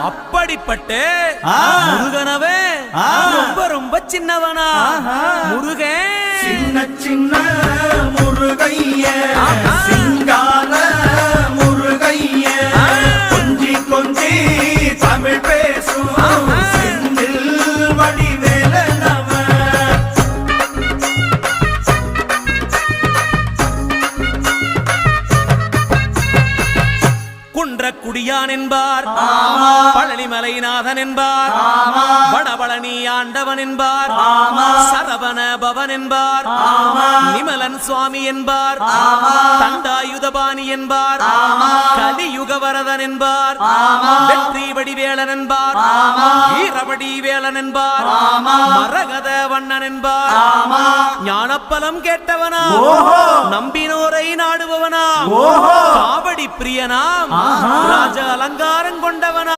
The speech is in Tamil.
அப்படிப்பட்டு முருகனவே ரொம்ப ரொம்ப சின்னவனா முருகன் சின்ன சின்ன முருகைய சிங்கார முருகைய கொஞ்சி கொஞ்சி தமிழ் பேசும் செந்தில் வடிவேலனவ குன்றக்குடியான் என்பார் பழனிமலைநாதன் என்பார் வடபழனி ஆண்டவன் என்பார் சரவண பவன் என்பார் நிமலன் சுவாமி என்பார் தண்டாயுதபாணி என்பார் கலியுக வரதன் என்பார் வெற்றி வடிவேலன் என்பார் வீரவடி வேலன் என்பார் மரகத வண்ணன் என்பார் ஞானப்பலம் கேட்டவனா நம்பினோரை நாடுபவனா காவடி பிரியனாம் ராஜ அலங்காரம் கொண்டவனா